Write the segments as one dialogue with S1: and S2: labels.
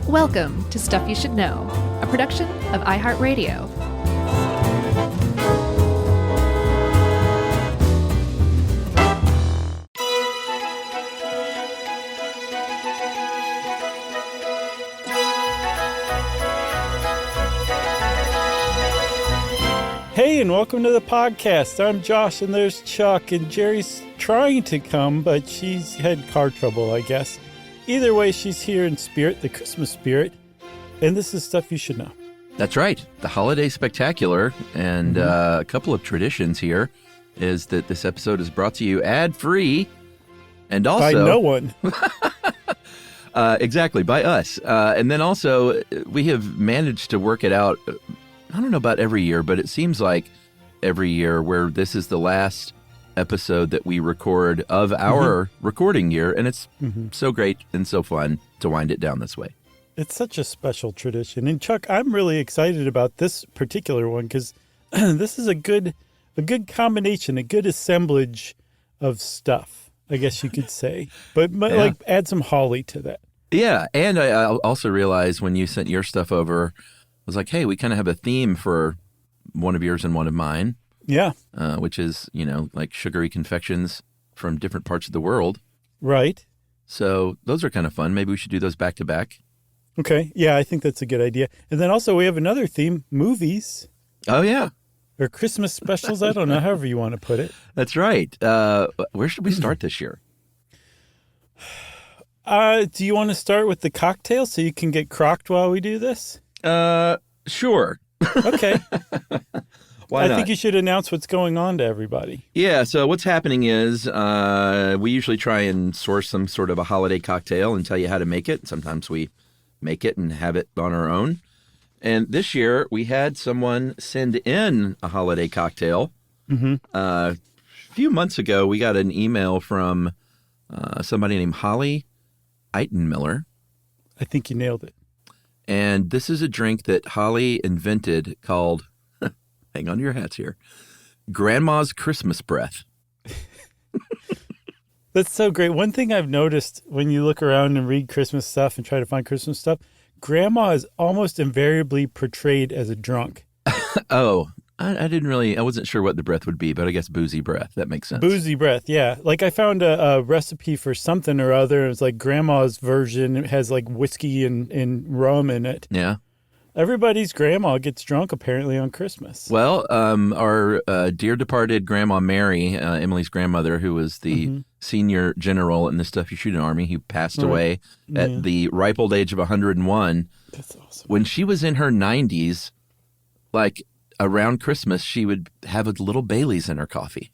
S1: Welcome to Stuff You Should Know, a production of iHeartRadio.
S2: Hey, and welcome to the podcast. I'm Josh, and there's Chuck, and Jerry's trying to come, but she's had car trouble, I guess. Either way, she's here in spirit, the Christmas spirit, and this is Stuff You Should Know.
S3: That's right. The Holiday Spectacular, and a couple of traditions here is that this episode is brought to you ad-free, and also...
S2: By no one.
S3: Exactly, by us. And then also, we have managed to work it out, I don't know about every year, but it seems like every year where this is the last episode that we record of our recording year, and it's so great and so fun to wind it down this way.
S2: It's such a special tradition. And Chuck, I'm really excited about this particular one because this is a good combination, a good assemblage of stuff, I guess you could say. But like add some holly to that. Yeah,
S3: and I also realized when you sent your stuff over, I was like, hey, we kind of have a theme for one of yours and one of mine.
S2: Yeah.
S3: Which is, like sugary confections from different parts of the world.
S2: Right.
S3: So those are kind of fun. Maybe we should do those back to back.
S2: Okay. Yeah, I think that's a good idea. And then also we have another theme, movies.
S3: Oh, yeah.
S2: Or Christmas specials. I don't know, however you want to put it.
S3: That's right. Where should we start this year?
S2: Do you want to start with the cocktail so you can get crocked while we do this?
S3: Sure.
S2: Okay.
S3: Why not?
S2: I think you should announce what's going on to everybody.
S3: Yeah, so what's happening is we usually try and source some sort of a holiday cocktail and tell you how to make it. Sometimes we make it and have it on our own. And this year we had someone send in a holiday cocktail. A few months ago, we got an email from somebody named Holly Eitenmiller.
S2: I think you nailed it.
S3: And this is a drink that Holly invented called, hang on to your hats here, Grandma's Christmas Breath.
S2: That's so great. One thing I've noticed when you look around and read Christmas stuff and try to find Christmas stuff, Grandma is almost invariably portrayed as a drunk.
S3: Oh, I wasn't sure what the breath would be, but I guess boozy breath. That makes sense.
S2: Boozy breath, yeah. Like I found a recipe for something or other. It's like Grandma's version. It has like whiskey and rum in it.
S3: Yeah.
S2: Everybody's grandma gets drunk apparently on Christmas.
S3: Well, our dear departed Grandma Mary, Emily's grandmother, who was the senior general in the Stuff You Should Know Army, who passed away at the ripe old age of 101.
S2: That's awesome.
S3: When she was in her 90s, like around Christmas, she would have a little Bailey's in her coffee.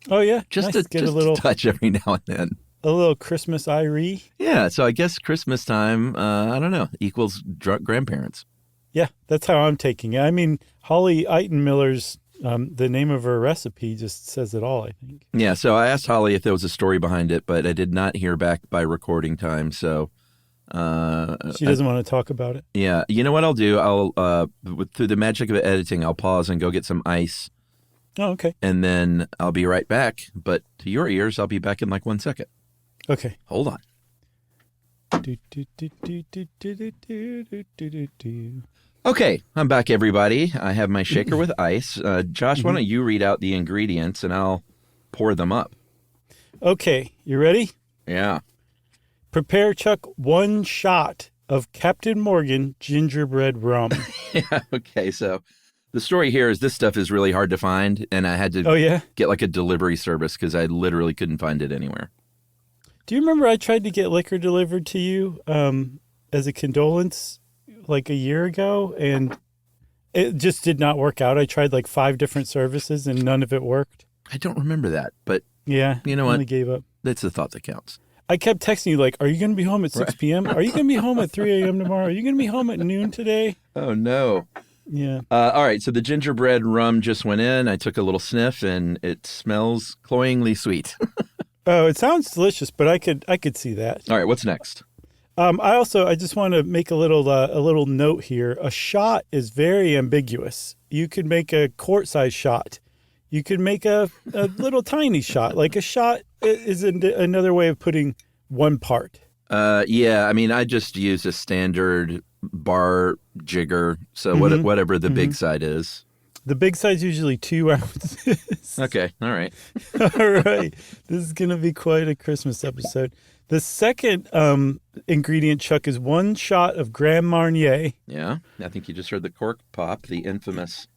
S2: Oh, yeah.
S3: Just
S2: nice.
S3: to
S2: Get a little
S3: touch every now and then.
S2: A little Christmas Irie.
S3: Yeah, so I guess Christmas time, I don't know, equals drunk grandparents.
S2: Yeah, that's how I'm taking it. I mean, Holly Eitenmiller's, the name of her recipe just says it all, I think.
S3: Yeah, so I asked Holly if there was a story behind it, but I did not hear back by recording time, so...
S2: she doesn't want to talk about it?
S3: Yeah, you know what I'll do? I'll, through the magic of editing, I'll pause and go get some ice.
S2: Oh, okay.
S3: And then I'll be right back, but to your ears, I'll be back in like 1 second.
S2: Okay.
S3: Hold on. Okay, I'm back, everybody. I have my shaker with ice. Josh, why don't you read out the ingredients and I'll pour them up.
S2: Okay, you ready?
S3: Yeah.
S2: Prepare, Chuck, 1 shot of Captain Morgan gingerbread rum.
S3: Yeah, okay, so the story here is this stuff is really hard to find, and I had to get like a delivery service because I literally couldn't find it anywhere.
S2: Do you remember I tried to get liquor delivered to you as a condolence like a year ago, and it just did not work out? I tried like 5 different services, and none of it worked.
S3: I don't remember that, but
S2: yeah,
S3: you know what?
S2: I gave up.
S3: That's the thought that counts.
S2: I kept texting you like, are you going to be home at 6 p.m.? Are you going to be home at 3 a.m. tomorrow? Are you going to be home at noon today?
S3: Oh, no.
S2: Yeah.
S3: All right, so the gingerbread rum just went in. I took a little sniff, and it smells cloyingly sweet.
S2: Oh, it sounds delicious, but I could see that.
S3: All right, what's next?
S2: I just want to make a little note here. A shot is very ambiguous. You could make a quart-sized shot. You could make a little tiny shot. Like a shot is another way of putting 1 part.
S3: Yeah, I mean, I just use a standard bar jigger, so whatever the big side is.
S2: The big side's usually 2 ounces.
S3: Okay, all right.
S2: All right. This is going to be quite a Christmas episode. The second ingredient, Chuck, is 1 shot of Grand Marnier.
S3: Yeah, I think you just heard the cork pop, the infamous.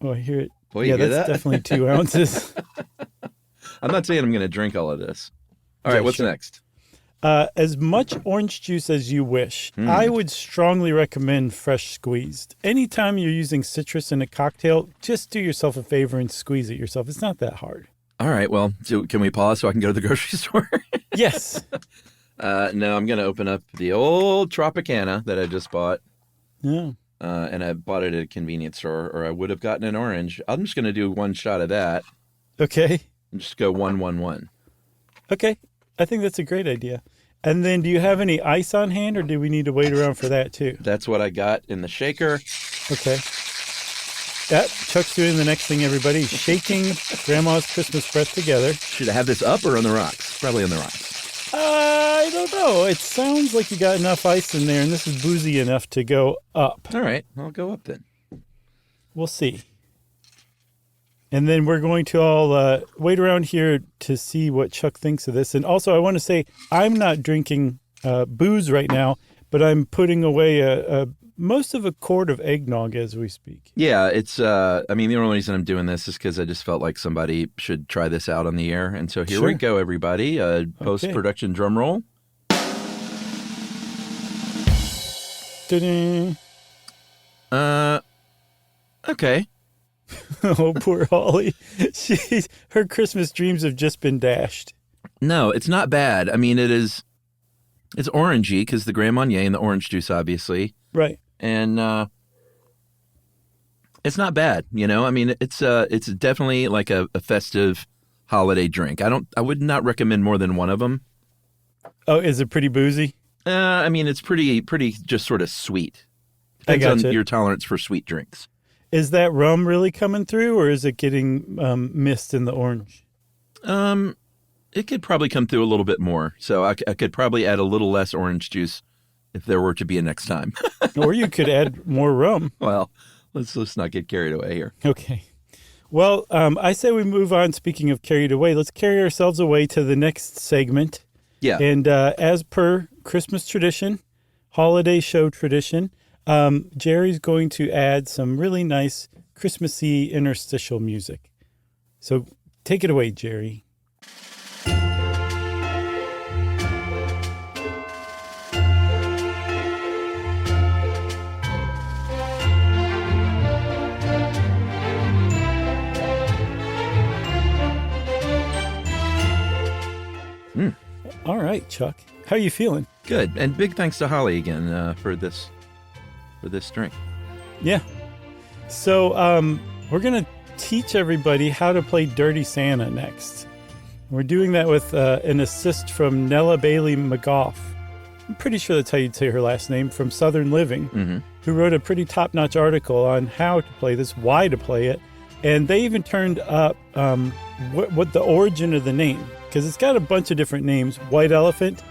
S2: Oh, I hear it.
S3: Boy, you
S2: yeah,
S3: get
S2: that's
S3: that?
S2: definitely 2 ounces.
S3: I'm not saying I'm going to drink all of this. All right,
S2: Okay,
S3: what's
S2: sure.
S3: next?
S2: As much orange juice as you wish. I would strongly recommend fresh squeezed. Anytime you're using citrus in a cocktail, just do yourself a favor and squeeze it yourself. It's not that hard.
S3: All right, well, so can we pause so I can go to the grocery store?
S2: Yes.
S3: No, I'm going to open up the old Tropicana that I just bought.
S2: Yeah.
S3: And I bought it at a convenience store, or I would have gotten an orange. I'm just going to do 1 shot of that
S2: Okay.
S3: and just go 1-1-1.
S2: Okay. I think that's a great idea. And then do you have any ice on hand, or do we need to wait around for that too?
S3: That's what I got in the shaker.
S2: Okay. Yep, Chuck's doing the next thing, everybody. He's shaking Grandma's Christmas breath together.
S3: Should I have this up or on the rocks? Probably on the rocks.
S2: I don't know. It sounds like you got enough ice in there, and this is boozy enough to go up.
S3: All right, I'll go up then.
S2: We'll see. And then we're going to all wait around here to see what Chuck thinks of this. And also, I want to say I'm not drinking booze right now, but I'm putting away most of a quart of eggnog as we speak.
S3: Yeah, it's, I mean, the only reason I'm doing this is because I just felt like somebody should try this out on the air. And so here we go, everybody. Post-production drum roll.
S2: Ta-da.
S3: Okay.
S2: Oh, poor Holly. Her Christmas dreams have just been dashed.
S3: No, it's not bad. I mean, it's orangey because the Grand Marnier and the orange juice, obviously.
S2: Right.
S3: And it's not bad, you know. I mean, it's definitely like a festive holiday drink. I would not recommend more than one of them.
S2: Oh, is it pretty boozy?
S3: I mean, it's pretty just sort of sweet. Depends
S2: I gotcha.
S3: on your tolerance for sweet drinks.
S2: Is that rum really coming through, or is it getting missed in the orange?
S3: It could probably come through a little bit more. So I could probably add a little less orange juice if there were to be a next time.
S2: Or you could add more rum.
S3: Well, let's not get carried away here.
S2: Okay. Well, I say we move on. Speaking of carried away, let's carry ourselves away to the next segment.
S3: Yeah.
S2: And as per Christmas tradition, holiday show tradition, Jerry's going to add some really nice Christmassy interstitial music. So take it away, Jerry. All right, Chuck. How are you feeling?
S3: Good. And big thanks to Holly again for this drink.
S2: Yeah. So we're going to teach everybody how to play Dirty Santa next. We're doing that with an assist from Nella Bailey McGough. I'm pretty sure that's how you'd say her last name, from Southern Living, who wrote a pretty top-notch article on how to play this, why to play it. And they even turned up what the origin of the name, because it's got a bunch of different names. White Elephant.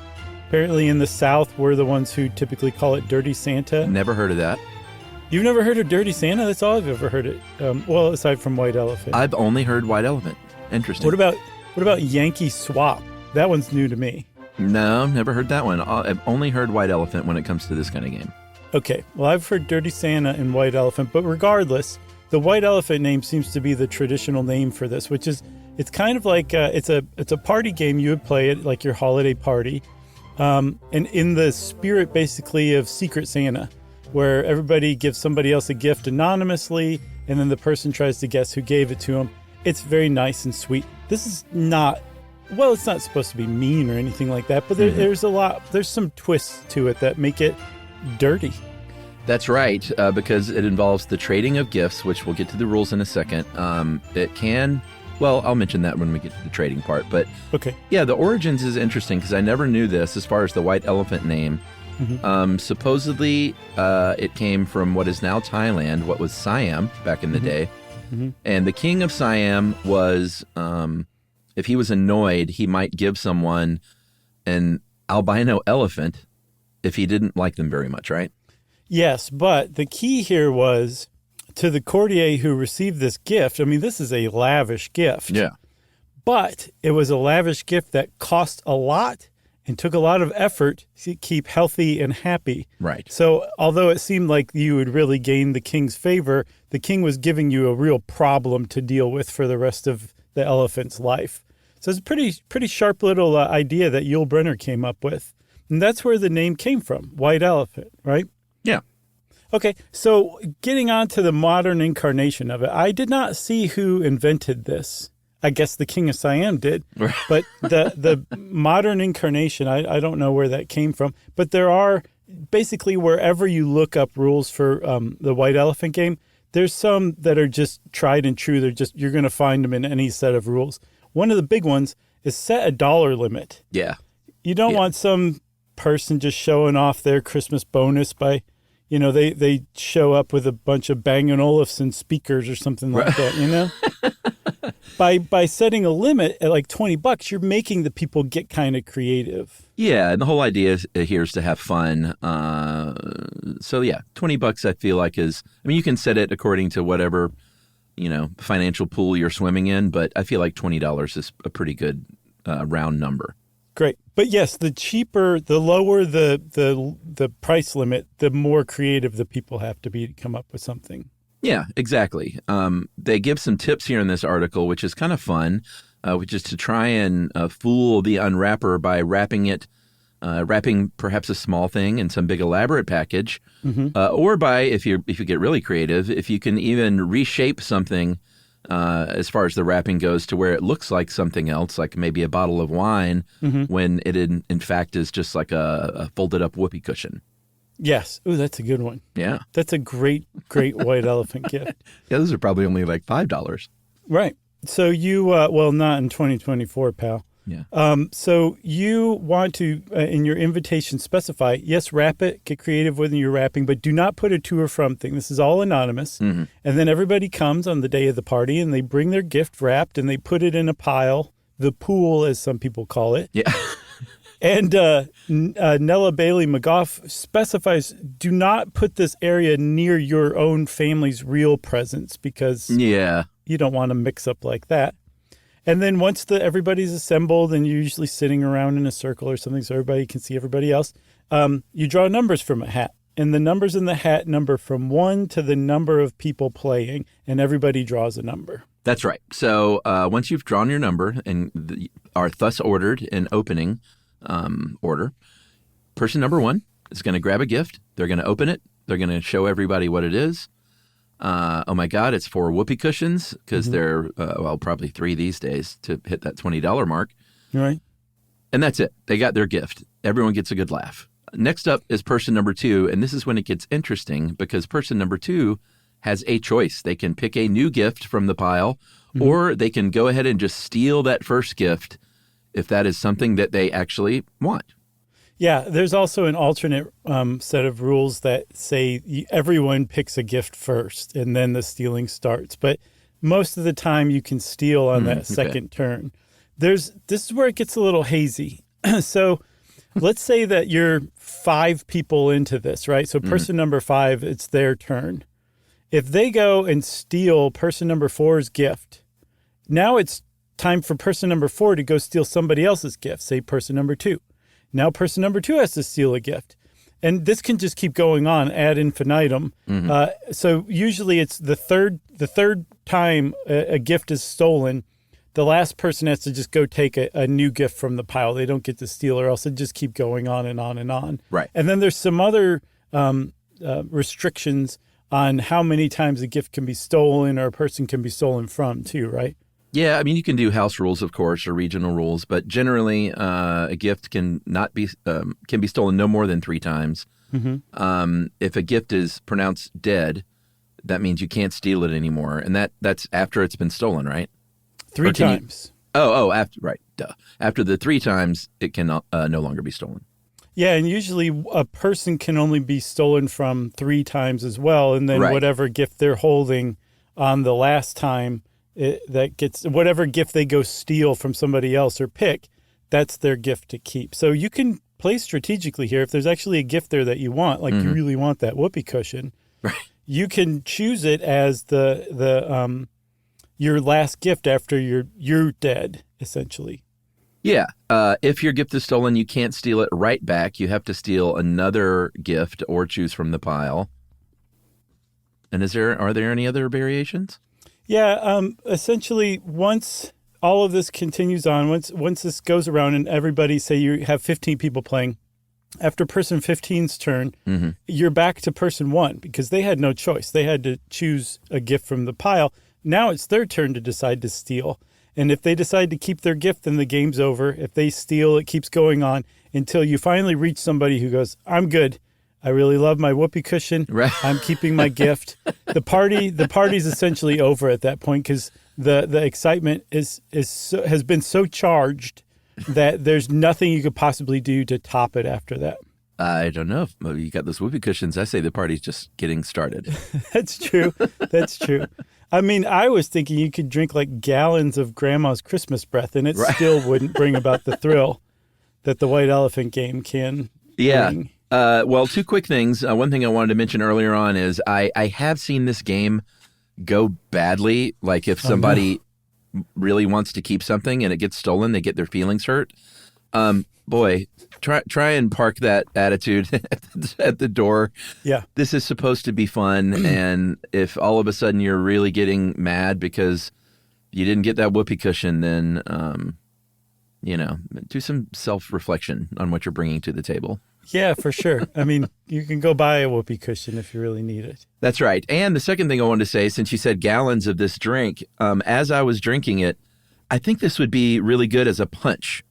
S2: Apparently in the South, we're the ones who typically call it Dirty Santa.
S3: Never heard of that.
S2: You've never heard of Dirty Santa? That's all I've ever heard it. Well, aside from White Elephant.
S3: I've only heard White Elephant. Interesting.
S2: What about Yankee Swap? That one's new to me.
S3: No, never heard that one. I've only heard White Elephant when it comes to this kind of game.
S2: Okay, well, I've heard Dirty Santa and White Elephant, but regardless, the White Elephant name seems to be the traditional name for this, which is, it's kind of like, it's a party game. You would play it like your holiday party. And in the spirit, basically, of Secret Santa, where everybody gives somebody else a gift anonymously, and then the person tries to guess who gave it to them. It's very nice and sweet. This is not, well, it's not supposed to be mean or anything like that, but there's some twists to it that make it dirty.
S3: That's right, because it involves the trading of gifts, which we'll get to the rules in a second. It can... Well, I'll mention that when we get to the trading part. But
S2: okay.
S3: Yeah, the origins is interesting because I never knew this as far as the White Elephant name. Supposedly, it came from what is now Thailand, what was Siam back in the day. And the king of Siam was, if he was annoyed, he might give someone an albino elephant if he didn't like them very much, right?
S2: Yes, but the key here was to the courtier who received this gift. I mean, this is a lavish gift.
S3: Yeah.
S2: But it was a lavish gift that cost a lot and took a lot of effort to keep healthy and happy.
S3: Right.
S2: So although it seemed like you would really gain the king's favor, the king was giving you a real problem to deal with for the rest of the elephant's life. So it's a pretty sharp little idea that Yul Brynner came up with. And that's where the name came from, white elephant, right?
S3: Yeah.
S2: Okay, so getting on to the modern incarnation of it, I did not see who invented this. I guess the King of Siam did, but the modern incarnation, I don't know where that came from. But there are basically wherever you look up rules for the white elephant game, there's some that are just tried and true. You're going to find them in any set of rules. One of the big ones is set a dollar limit.
S3: Yeah.
S2: You don't want some person just showing off their Christmas bonus by, they show up with a bunch of Bang & Olufsen speakers or something like that, By setting a limit at like $20, you're making the people get kind of creative.
S3: Yeah, and the whole idea here is to have fun. So yeah, $20 I feel like you can set it according to whatever, financial pool you're swimming in, but I feel like $20 is a pretty good round number.
S2: Great. But yes, the lower the price limit, the more creative the people have to be to come up with something.
S3: Yeah, exactly. They give some tips here in this article, which is kind of fun, which is to try and fool the unwrapper by wrapping perhaps a small thing in some big elaborate package, or by, if you get really creative, if you can even reshape something as far as the wrapping goes to where it looks like something else, like maybe a bottle of wine, when it in fact is just like a folded up whoopee cushion.
S2: Yes. Ooh, that's a good one.
S3: Yeah.
S2: That's a great white elephant gift.
S3: Yeah, those are probably only like $5.
S2: Right. So you, not in 2024, pal.
S3: Yeah.
S2: So you want to, in your invitation, specify, yes, wrap it, get creative with your wrapping, but do not put a to or from thing. This is all anonymous. And then everybody comes on the day of the party and they bring their gift wrapped and they put it in a pile, the pool, as some people call it.
S3: Yeah.
S2: And Nella Bailey McGough specifies, do not put this area near your own family's real presence because you don't want to mix up like that. And then once everybody's assembled and you're usually sitting around in a circle or something so everybody can see everybody else, you draw numbers from a hat. And the numbers in the hat number from 1 to the number of people playing, and everybody draws a number.
S3: That's right. So once you've drawn your number and are thus ordered in opening order, person number 1 is going to grab a gift. They're going to open it. They're going to show everybody what it is. Oh my God, it's 4 whoopee cushions because they're, probably 3 these days to hit that $20 mark.
S2: Right.
S3: And that's it. They got their gift. Everyone gets a good laugh. Next up is person number 2. And this is when it gets interesting because person number 2 has a choice. They can pick a new gift from the pile or they can go ahead and just steal that first gift if that is something that they actually want.
S2: Yeah, there's also an alternate set of rules that say everyone picks a gift first and then the stealing starts. But most of the time you can steal on that second turn. This is where it gets a little hazy. So let's say that you're 5 people into this, right? So person number 5, it's their turn. If they go and steal person number 4's gift, now it's time for person number 4 to go steal somebody else's gift, say person number 2. Now person number 2 has to steal a gift. And this can just keep going on ad infinitum. So usually it's the third time a gift is stolen, the last person has to just go take a new gift from the pile. They don't get to steal or else it just keep going on and on and on.
S3: Right.
S2: And then there's some other restrictions on how many times a gift can be stolen or a person can be stolen from too, right?
S3: Yeah, I mean, you can do house rules, of course, or regional rules, but generally a gift can be stolen no more than 3 times. If a gift is pronounced dead, that means you can't steal it anymore, and that's after it's been stolen, right?
S2: 3 times.
S3: After the 3 times, it can no longer be stolen.
S2: Yeah, and usually a person can only be stolen from 3 times as well, and then whatever gift they're holding on the last time, whatever gift they go steal from somebody else or pick, that's their gift to keep. So you can play strategically here. If there's actually a gift there that you want, like you really want that whoopee cushion,
S3: Right.
S2: you can choose it as the your last gift after you're dead, essentially.
S3: Yeah. If your gift is stolen, you can't steal it right back. You have to steal another gift or choose from the pile. And are there any other variations?
S2: Yeah. Essentially, once all of this continues on, once this goes around and everybody, say you have 15 people playing, after person 15's turn, you're back to person 1 because they had no choice. They had to choose a gift from the pile. Now it's their turn to decide to steal. And if they decide to keep their gift, then the game's over. If they steal, it keeps going on until you finally reach somebody who goes, I'm good. I really love my whoopee cushion.
S3: Right.
S2: I'm keeping my gift. The party's essentially over at that point because the excitement has been so charged that there's nothing you could possibly do to top it after that.
S3: I don't know. If you got those whoopee cushions. I say the party's just getting started.
S2: That's true. That's true. I mean, I was thinking you could drink like gallons of grandma's Christmas breath and it still wouldn't bring about the thrill that the White Elephant game can bring.
S3: Well, 2 quick things. One thing I wanted to mention earlier on is I have seen this game go badly. Like if somebody really wants to keep something and it gets stolen, they get their feelings hurt. Boy, try and park that attitude at the door.
S2: Yeah.
S3: This is supposed to be fun. And if all of a sudden you're really getting mad because you didn't get that whoopee cushion, then, do some self-reflection on what you're bringing to the table.
S2: Yeah, for sure. I mean, you can go buy a whoopee cushion if you really need it.
S3: That's right. And the second thing I wanted to say, since you said gallons of this drink, as I was drinking it, I think this would be really good as a punch.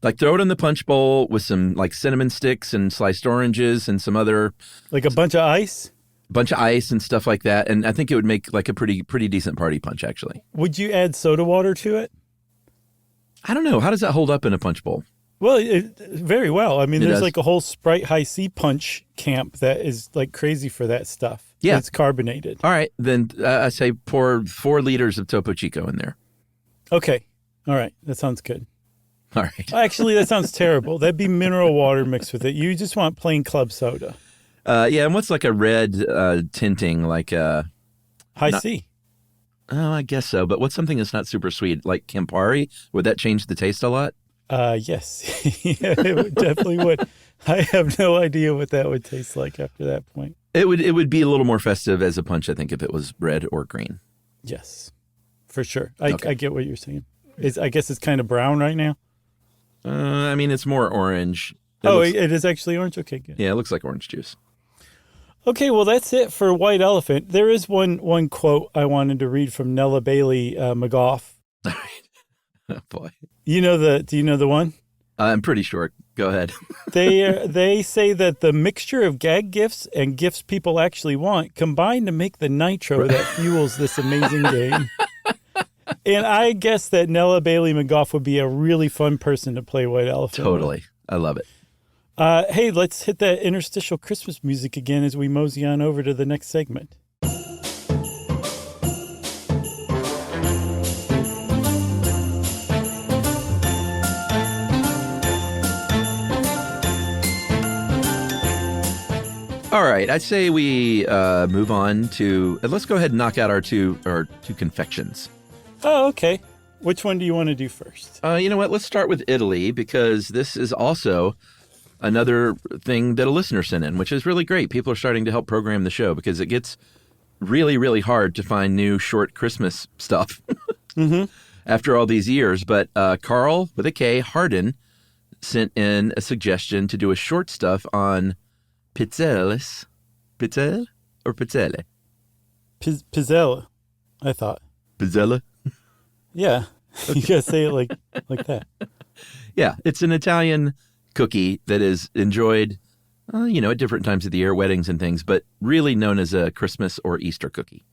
S3: Like throw it in the punch bowl with some like cinnamon sticks and sliced oranges and some other...
S2: Like a bunch of ice?
S3: Bunch of ice and stuff like that. And I think it would make like a pretty decent party punch, actually.
S2: Would you add soda water to it?
S3: I don't know. How does that hold up in a punch bowl?
S2: Well, very well. I mean,
S3: It
S2: there's
S3: does.
S2: like a whole Sprite High C punch camp that is like crazy for that stuff.
S3: Yeah.
S2: It's carbonated.
S3: All right. Then I say pour 4 liters of Topo Chico in there.
S2: Okay. All right. That sounds good.
S3: All right.
S2: Actually, that sounds terrible. That'd be mineral water mixed with it. You just want plain club soda.
S3: Yeah. And what's like a red tinting, like
S2: High C.
S3: Oh, I guess so. But what's something that's not super sweet, like Campari? Would that change the taste a lot?
S2: Yes. Yeah, it definitely would. I have no idea what that would taste like after that point.
S3: It would be a little more festive as a punch, I think, if it was red or green.
S2: Yes, for sure. I get what you're saying. I guess it's kind of brown right now.
S3: I mean, it's more orange.
S2: It is actually orange? Okay, good.
S3: Yeah, it looks like orange juice.
S2: Okay, well, that's it for White Elephant. There is one quote I wanted to read from Nella Bailey McGough.
S3: All right. Oh, boy.
S2: Do you know the one?
S3: I'm pretty sure. Go ahead.
S2: They say that the mixture of gag gifts and gifts people actually want combine to make the nitro that fuels this amazing game. And I guess that Nella Bailey McGough would be a really fun person to play White Elephant.
S3: Totally. I love it.
S2: Hey, let's hit that interstitial Christmas music again as we mosey on over to the next segment.
S3: All right. I'd say we move on to, let's go ahead and knock out our two confections.
S2: Oh, okay. Which one do you want to do first?
S3: You know what? Let's start with Italy, because this is also another thing that a listener sent in, which is really great. People are starting to help program the show because it gets really, really hard to find new short Christmas stuff after all these years. But Carl, with a K, Hardin, sent in a suggestion to do a short stuff on pizzelles. Pizzelle or pizzelle?
S2: Pizzella, I thought.
S3: Pizzella?
S2: Yeah. You gotta say it like that.
S3: Yeah, it's an Italian cookie that is enjoyed, at different times of the year, weddings and things, but really known as a Christmas or Easter cookie.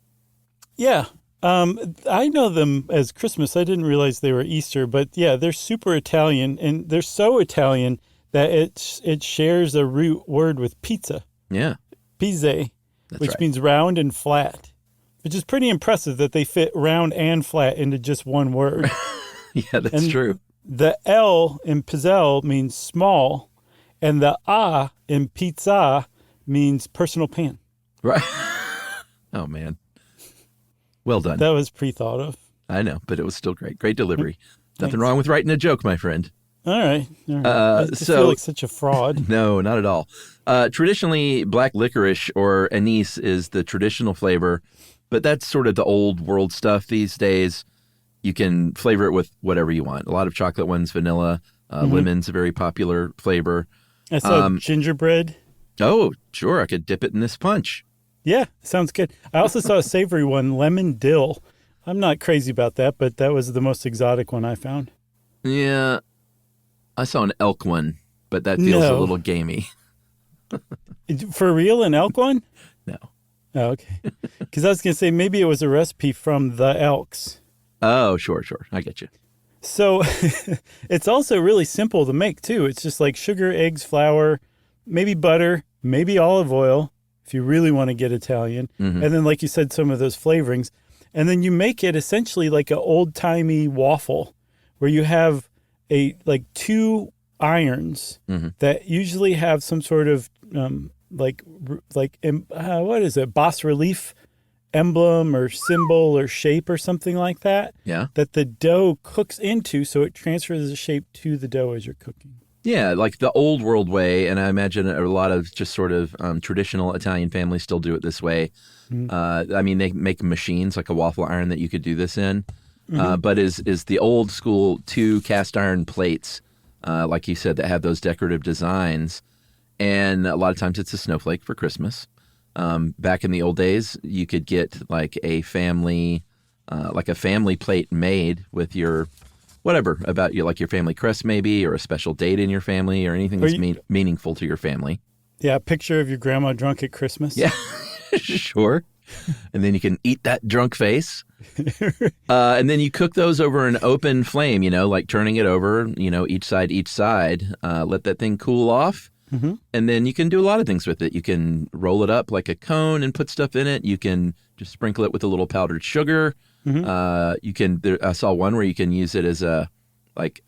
S2: Yeah. I know them as Christmas. I didn't realize they were Easter, but yeah, they're super Italian, and they're so Italian that it shares a root word with pizza.
S3: Yeah.
S2: Pizze, which
S3: right.
S2: means round and flat. Which is pretty impressive that they fit round and flat into just one word.
S3: Yeah, that's true.
S2: the L in pizzelle means small, and the A in pizza means personal pan.
S3: Right. Oh, man. Well done.
S2: That was pre-thought of.
S3: I know, but it was still great. Great delivery. Nothing
S2: Thanks.
S3: wrong with writing a joke, my friend.
S2: All right. I just feel like such a fraud.
S3: No, not at all. Traditionally, black licorice or anise is the traditional flavor, but that's sort of the old world stuff these days. You can flavor it with whatever you want. A lot of chocolate ones, vanilla, lemon's a very popular flavor.
S2: I saw gingerbread.
S3: Oh, sure. I could dip it in this punch.
S2: Yeah, sounds good. I also saw a savory one, lemon dill. I'm not crazy about that, but that was the most exotic one I found.
S3: Yeah. I saw an elk one, but that feels a little gamey.
S2: For real, an elk one?
S3: No.
S2: Oh, okay. Because I was going to say maybe it was a recipe from the Elks.
S3: Oh, sure. I get you.
S2: So it's also really simple to make, too. It's just like sugar, eggs, flour, maybe butter, maybe olive oil, if you really want to get Italian.
S3: Mm-hmm.
S2: And then, like you said, some of those flavorings. And then you make it essentially like an old-timey waffle where you have two irons that usually have some sort of what is it, bas relief emblem or symbol or shape or something like that.
S3: Yeah.
S2: That the dough cooks into, so it transfers the shape to the dough as you're cooking.
S3: Yeah, like the old world way, and I imagine a lot of just sort of traditional Italian families still do it this way. I mean, they make machines like a waffle iron that you could do this in, but is the old school 2 cast iron plates, like you said, that have those decorative designs, and a lot of times it's a snowflake for Christmas. Back in the old days, you could get like a family plate made with your whatever about you, like your family crest maybe, or a special date in your family, or anything that's meaningful to your family.
S2: Yeah, a picture of your grandma drunk at Christmas.
S3: Yeah, sure. And then you can eat that drunk face. And then you cook those over an open flame, like turning it over, each side. Let that thing cool off. Mm-hmm. And then you can do a lot of things with it. You can roll it up like a cone and put stuff in it. You can just sprinkle it with a little powdered sugar. Mm-hmm. I saw one where you can use it as a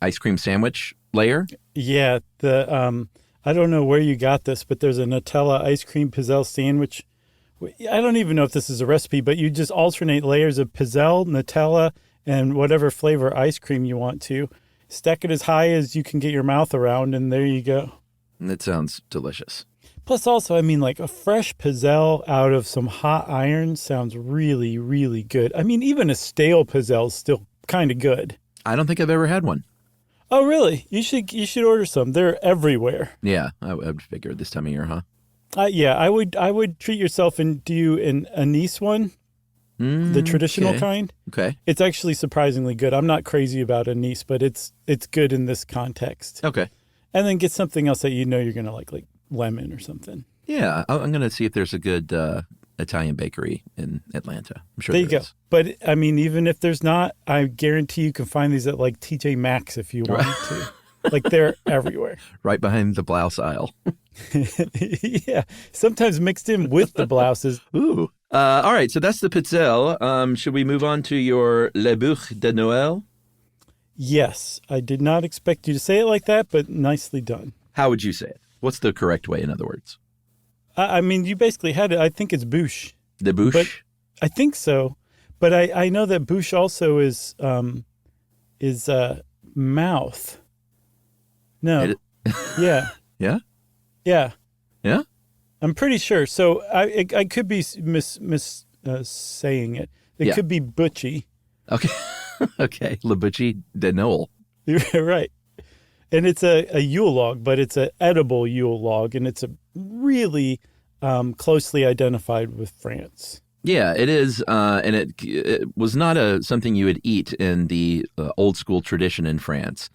S3: ice cream sandwich layer. Yeah,
S2: I don't know where you got this, but there's a Nutella ice cream pizzelle sandwich. I don't even know if this is a recipe, but you just alternate layers of pizzelle, Nutella, and whatever flavor ice cream you want to. Stack it as high as you can get your mouth around, and there you go.
S3: That sounds delicious.
S2: Plus also, I mean, like a fresh pizzelle out of some hot iron sounds really, really good. I mean, even a stale pizzelle is still kind of good.
S3: I don't think I've ever had one.
S2: Oh, really? You should order some. They're everywhere.
S3: Yeah, I would figure this time of year, huh?
S2: Yeah, I would treat yourself and do an anise one, the traditional kind.
S3: Okay.
S2: It's actually surprisingly good. I'm not crazy about anise, but it's good in this context.
S3: Okay.
S2: And then get something else that you're going to like lemon or something.
S3: Yeah, I'm going to see if there's a good Italian bakery in Atlanta. I'm sure
S2: there you go.
S3: is.
S2: But, I mean, even if there's not, I guarantee you can find these at like TJ Maxx if you want to. Like they're everywhere.
S3: Right behind the blouse aisle.
S2: Yeah, sometimes mixed in with the blouses.
S3: Ooh. All right, so that's the pizzelle. Should we move on to your Le Bûche de Noël?
S2: Yes, I did not expect you to say it like that, but nicely done.
S3: How would you say it? What's the correct way, in other words?
S2: I mean, you basically had it. I think it's bûche.
S3: The bûche?
S2: But I think so. But I know that bûche also is mouth. No. Yeah.
S3: Yeah?
S2: Yeah.
S3: Yeah?
S2: I'm pretty sure. So I could be saying it. It could be butchie.
S3: Okay. Okay. Le Bûche de Noël.
S2: You're right. And it's a Yule log, but it's an edible Yule log, and it's a really closely identified with France.
S3: Yeah, it is, and it was not something you would eat in the old school tradition in France.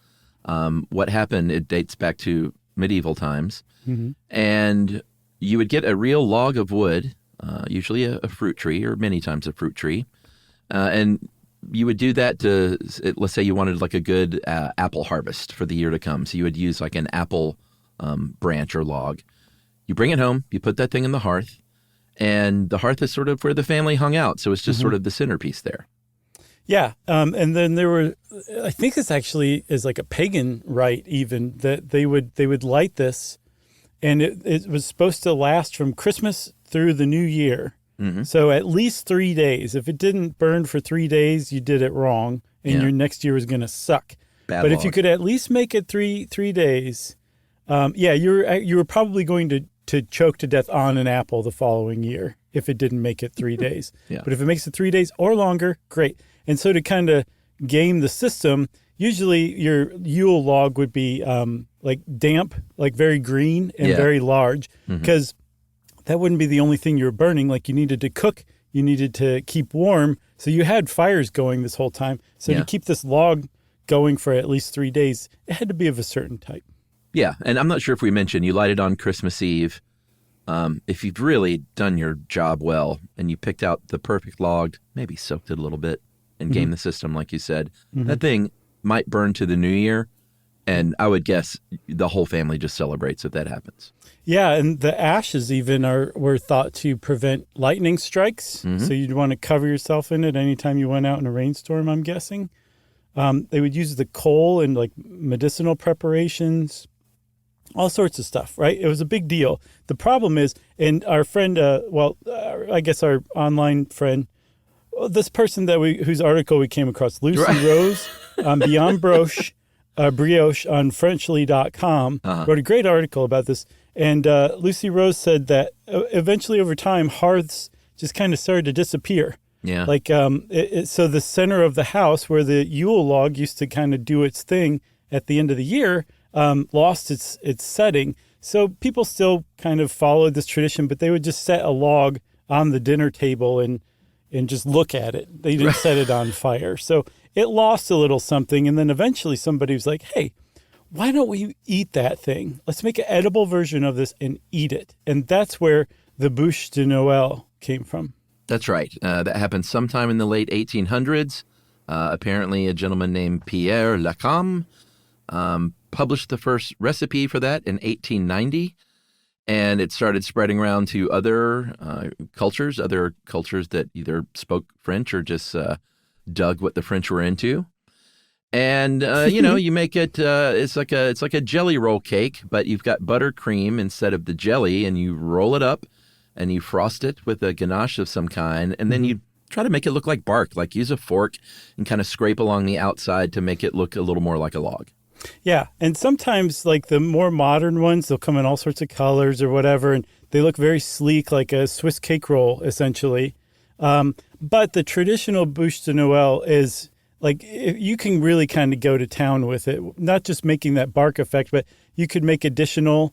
S3: What happened, it dates back to medieval times, and you would get a real log of wood, usually a fruit tree or many times a fruit tree, and you would do that to, let's say you wanted like a good apple harvest for the year to come. So you would use like an apple branch or log. You bring it home, you put that thing in the hearth, and the hearth is sort of where the family hung out. So it's just sort of the centerpiece there.
S2: Yeah, and then there were, I think this actually is like a pagan rite even, that they would light this, and it was supposed to last from Christmas through the New Year. Mm-hmm. So at least 3 days. If it didn't burn for 3 days, you did it wrong, and your next year was going to suck.
S3: Bad
S2: but
S3: luck.
S2: if you could at least make it three days, you were probably going to choke to death on an apple the following year if it didn't make it 3 days.
S3: Yeah.
S2: But if it makes it 3 days or longer, great. And so to kind of game the system, usually your Yule log would be like damp, like very green and very large, because that wouldn't be the only thing you were burning. Like you needed to cook, you needed to keep warm. So you had fires going this whole time. So to keep this log going for at least 3 days, it had to be of a certain type.
S3: Yeah, and I'm not sure if we mentioned you light it on Christmas Eve. If you've really done your job well and you picked out the perfect log, maybe soaked it a little bit and game the system, like you said, that thing might burn to the New Year. And I would guess the whole family just celebrates if that happens. Yeah,
S2: and the ashes even were thought to prevent lightning strikes. So you'd want to cover yourself in it anytime you went out in a rainstorm, I'm guessing. They would use the coal in like medicinal preparations, all sorts of stuff, right? It was a big deal. The problem is, and our friend, I guess our online friend, this person whose article we came across, Lucy Rose, Beyond Brioche on Frenchly.com, wrote a great article about this. And Lucy Rose said that eventually over time, hearths just kind of started to disappear.
S3: Yeah.
S2: Like, so the center of the house where the Yule log used to kind of do its thing at the end of the year lost its setting. So people still kind of followed this tradition, but they would just set a log on the dinner table and just look at it. They didn't set it on fire. So it lost a little something. And then eventually somebody was like, hey, why don't we eat that thing? Let's make an edible version of this and eat it. And that's where the bûche de Noël came from.
S3: That's right. That happened sometime in the late 1800s. Apparently a gentleman named Pierre Lacombe published the first recipe for that in 1890. And it started spreading around to other cultures that either spoke French or just dug what the French were into. And, you make it, it's like a jelly roll cake, but you've got buttercream instead of the jelly, and you roll it up and you frost it with a ganache of some kind. And then you try to make it look like bark, like use a fork and kind of scrape along the outside to make it look a little more like a log.
S2: Yeah, and sometimes, like the more modern ones, they'll come in all sorts of colors or whatever, and they look very sleek, like a Swiss cake roll, essentially. But the traditional bûche de Noël is, like, you can really kind of go to town with it, not just making that bark effect, but you could make additional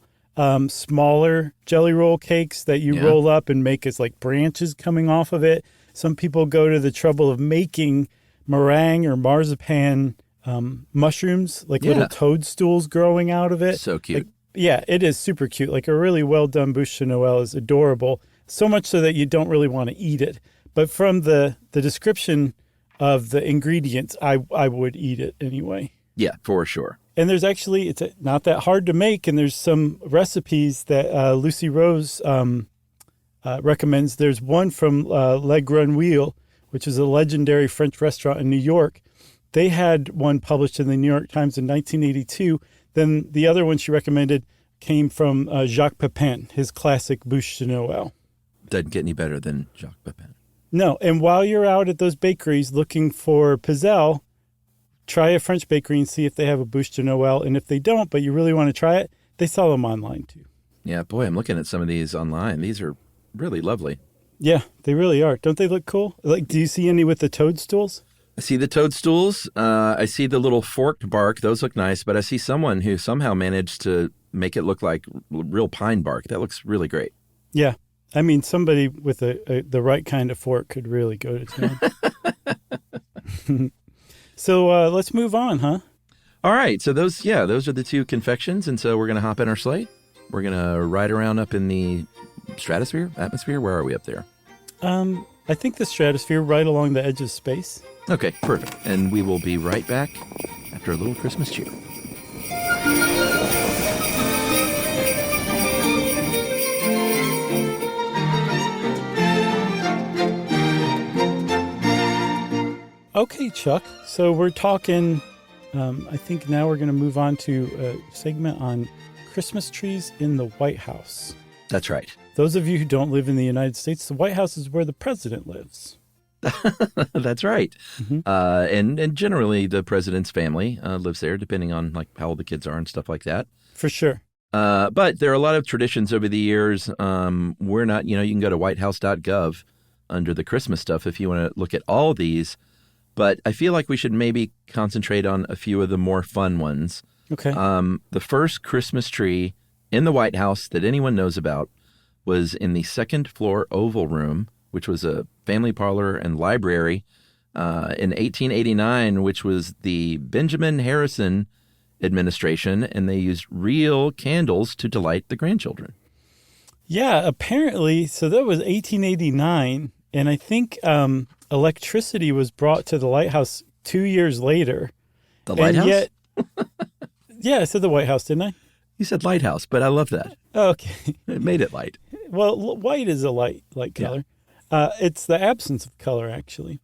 S2: smaller jelly roll cakes that you roll up and make as, like, branches coming off of it. Some people go to the trouble of making meringue or marzipan mushrooms, like little toadstools growing out of it.
S3: So cute.
S2: It is super cute. Like a really well done bûche de Noël is adorable. So much so that you don't really want to eat it. But from the description of the ingredients, I would eat it anyway.
S3: Yeah, for sure.
S2: And there's actually, it's not that hard to make. And there's some recipes that Lucy Rose recommends. There's one from Le Grenouille, which is a legendary French restaurant in New York. They had one published in the New York Times in 1982. Then the other one she recommended came from Jacques Pepin, his classic bûche de Noël.
S3: Doesn't get any better than Jacques Pepin.
S2: No, and while you're out at those bakeries looking for pizzelle, try a French bakery and see if they have a bûche de Noël. And if they don't, but you really want to try it, they sell them online too.
S3: Yeah, boy, I'm looking at some of these online. These are really lovely.
S2: Yeah, they really are. Don't they look cool? Like, do you see any with the toadstools?
S3: I see the toadstools. I see the little forked bark. Those look nice. But I see someone who somehow managed to make it look like real pine bark. That looks really great.
S2: Yeah. I mean, somebody with the right kind of fork could really go to town. So let's move on, huh?
S3: All right. So those are the two confections. And so we're going to hop in our sleigh. We're going to ride around up in the atmosphere. Where are we up there?
S2: I think the stratosphere, right along the edge of space.
S3: Okay, perfect. And we will be right back after a little Christmas cheer.
S2: Okay, Chuck. So we're talking, I think now we're going to move on to a segment on Christmas trees in the White House.
S3: That's right.
S2: Those of you who don't live in the United States, the White House is where the president lives.
S3: That's right.
S2: Mm-hmm.
S3: And generally the president's family lives there, depending on like how old the kids are and stuff like that.
S2: For sure.
S3: But there are a lot of traditions over the years. We're not, you can go to whitehouse.gov under the Christmas stuff if you want to look at all of these. But I feel like we should maybe concentrate on a few of the more fun ones.
S2: Okay.
S3: The first Christmas tree in the White House that anyone knows about was in the second floor Oval Room, which was a family parlor and library in 1889, which was the Benjamin Harrison administration, and they used real candles to delight the grandchildren.
S2: Yeah, apparently. So that was 1889, and I think electricity was brought to the lighthouse 2 years later.
S3: The lighthouse?
S2: Yet, yeah, I said the White House, didn't I?
S3: You said lighthouse, but I love that.
S2: Okay.
S3: It made it light.
S2: Well, white is a light color. Yeah. It's the absence of color, actually.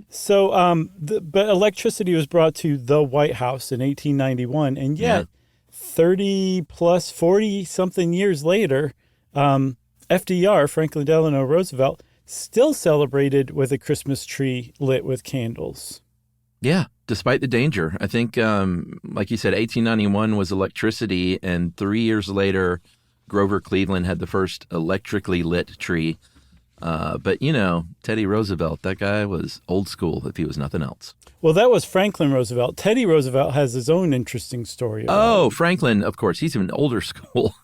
S2: So, but electricity was brought to the White House in 1891, and yet 30 plus 40 something years later, FDR, Franklin Delano Roosevelt, still celebrated with a Christmas tree lit with candles.
S3: Yeah, despite the danger. I think, like you said, 1891 was electricity, and 3 years later, Grover Cleveland had the first electrically lit tree. But, Teddy Roosevelt, that guy was old school if he was nothing else.
S2: Well, that was Franklin Roosevelt. Teddy Roosevelt has his own interesting story.
S3: Oh, Franklin, of course. He's even older school.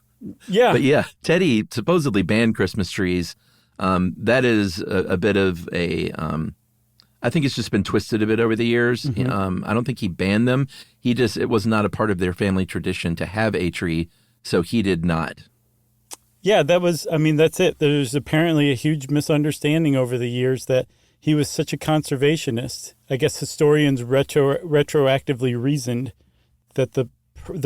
S2: Yeah.
S3: But yeah, Teddy supposedly banned Christmas trees. That is a bit of a... I think it's just been twisted a bit over the years. Mm-hmm. I don't think he banned them. It was not a part of their family tradition to have a tree, so he did not.
S2: Yeah, that's it. There's apparently a huge misunderstanding over the years that he was such a conservationist. I guess historians retroactively reasoned that the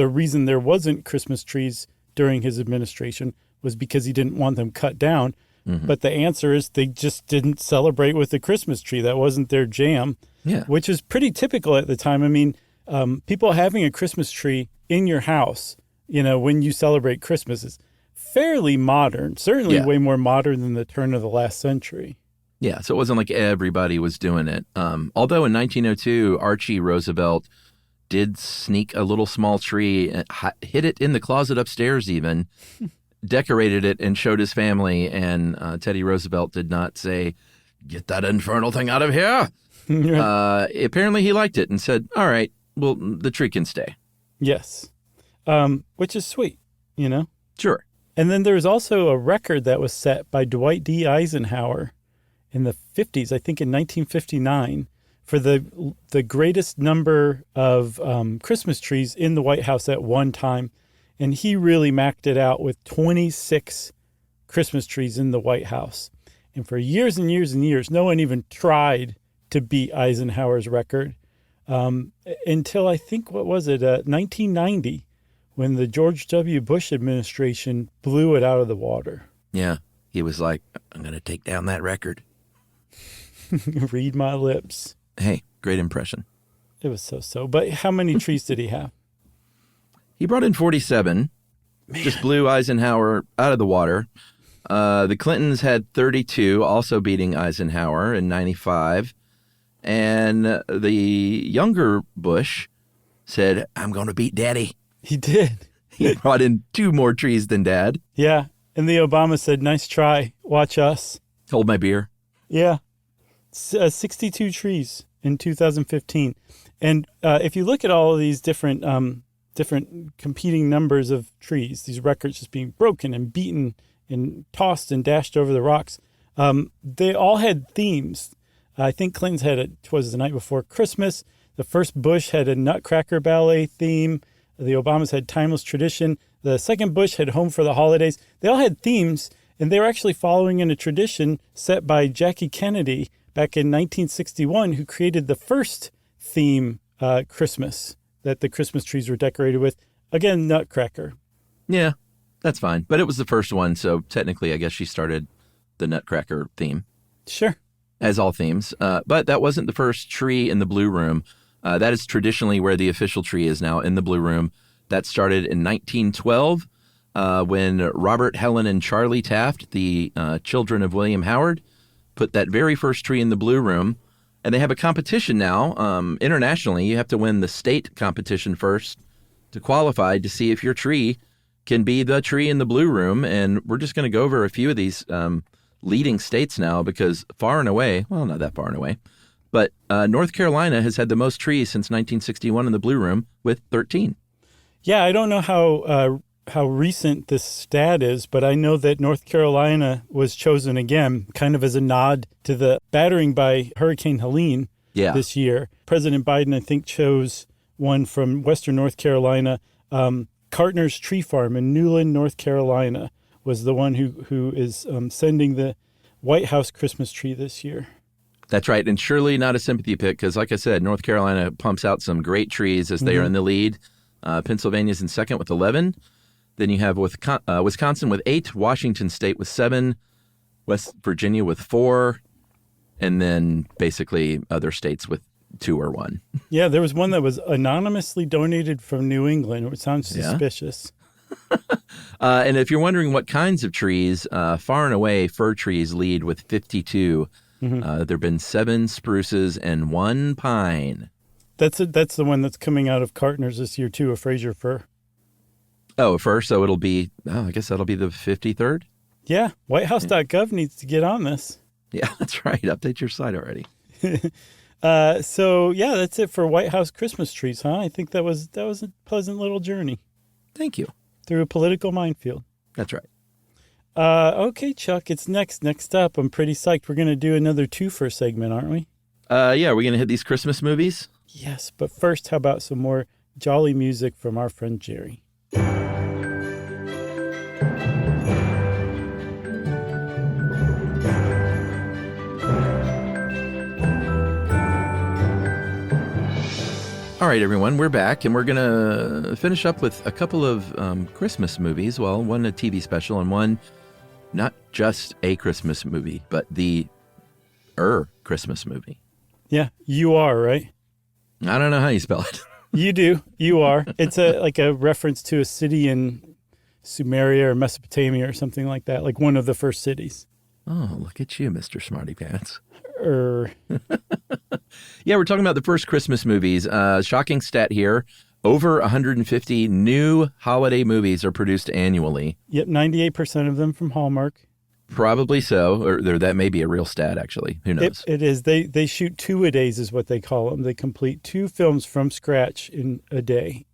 S2: reason there wasn't Christmas trees during his administration was because he didn't want them cut down. Mm-hmm. But the answer is they just didn't celebrate with the Christmas tree. That wasn't their jam, which is pretty typical at the time. I mean, people having a Christmas tree in your house, when you celebrate Christmas is fairly modern, certainly way more modern than the turn of the last century.
S3: Yeah, so it wasn't like everybody was doing it. Although in 1902, Archie Roosevelt did sneak a little small tree, hid it in the closet upstairs even, decorated it and showed his family, and Teddy Roosevelt did not say, "Get that infernal thing out of here." Apparently he liked it and said, "All right, well, the tree can stay." Yes,
S2: which is sweet,
S3: Sure.
S2: And then there's also a record that was set by Dwight D. Eisenhower in the 50s, I think in 1959, for the greatest number of Christmas trees in the White House at one time. And he really maxed it out with 26 Christmas trees in the White House. And for years and years and years, no one even tried to beat Eisenhower's record until I think, 1990, when the George W. Bush administration blew it out of the water.
S3: Yeah, he was like, "I'm going to take down that record."
S2: Read my lips.
S3: Hey, great impression.
S2: It was so. But how many trees did he have?
S3: He brought in 47, just blew Eisenhower out of the water. The Clintons had 32, also beating Eisenhower in 95. And the younger Bush said, "I'm going to beat Daddy."
S2: He did.
S3: He brought in 2 more trees than Dad.
S2: Yeah. And the Obama said, "Nice try. Watch us."
S3: Hold my beer.
S2: Yeah. 62 trees in 2015. And if you look at all of these different competing numbers of trees, these records just being broken and beaten and tossed and dashed over the rocks, they all had themes. I think Clinton's had was the night before Christmas. The first Bush had a Nutcracker Ballet theme. The Obamas had Timeless Tradition. The second Bush had Home for the Holidays. They all had themes, and they were actually following in a tradition set by Jackie Kennedy back in 1961, who created the first theme Christmas that the Christmas trees were decorated with. Again, Nutcracker.
S3: Yeah, that's fine. But it was the first one, so technically I guess she started the Nutcracker theme.
S2: Sure.
S3: as all themes. But that wasn't the first tree in the Blue Room. That is traditionally where the official tree is now, in the Blue Room. That started in 1912 when Robert, Helen, and Charlie Taft, the children of William Howard, put that very first tree in the Blue Room. And they have a competition now. Internationally, you have to win the state competition first to qualify to see if your tree can be the tree in the Blue Room. And we're just going to go over a few of these leading states now, because far and away, well, not that far and away, but North Carolina has had the most trees since 1961 in the Blue Room with 13.
S2: Yeah, I don't know how recent this stat is, but I know that North Carolina was chosen again, kind of as a nod to the battering by Hurricane Helene this year. President Biden, I think, chose one from Western North Carolina. Cartner's Tree Farm in Newland, North Carolina, was the one who is sending the White House Christmas tree this year.
S3: That's right. And surely not a sympathy pick, because like I said, North Carolina pumps out some great trees as they are in the lead. Pennsylvania's in second with 11. Then you have Wisconsin with 8, Washington State with 7, West Virginia with 4, and then basically other states with 2 or 1.
S2: Yeah, there was one that was anonymously donated from New England, which sounds suspicious.
S3: And if you're wondering what kinds of trees, far and away, fir trees lead with 52. There have been 7 spruces and 1 pine.
S2: That's the one that's coming out of Cartner's this year, too, a Fraser fir.
S3: Oh, a fir, so it'll be, I guess that'll be the 53rd?
S2: Yeah, whitehouse.gov needs to get on this.
S3: Yeah, that's right. Update your site already.
S2: So, yeah, that's it for White House Christmas trees, huh? I think that was a pleasant little journey.
S3: Thank you.
S2: Through a political minefield.
S3: That's right.
S2: Okay, Chuck, it's next up. I'm pretty psyched. We're going to do another twofer segment, aren't we?
S3: Yeah, we're going to hit these Christmas movies?
S2: Yes, but first, how about some more jolly music from our friend Jerry?
S3: All right, everyone, we're back, and we're going to finish up with a couple of Christmas movies. Well, one a TV special and one not just a Christmas movie, but the Christmas movie.
S2: Yeah, you are, right?
S3: I don't know how you spell it.
S2: You do. You are. It's like a reference to a city in Sumeria or Mesopotamia or something like that, like one of the first cities.
S3: Oh, look at you, Mr. Smarty Pants.
S2: Yeah,
S3: we're talking about the first Christmas movies. Shocking stat here. Over 150 new holiday movies are produced annually.
S2: Yep, 98% of them from Hallmark.
S3: Probably so. Or that may be a real stat, actually. Who knows?
S2: It is. They shoot 2-a-days is what they call them. They complete 2 films from scratch in a day.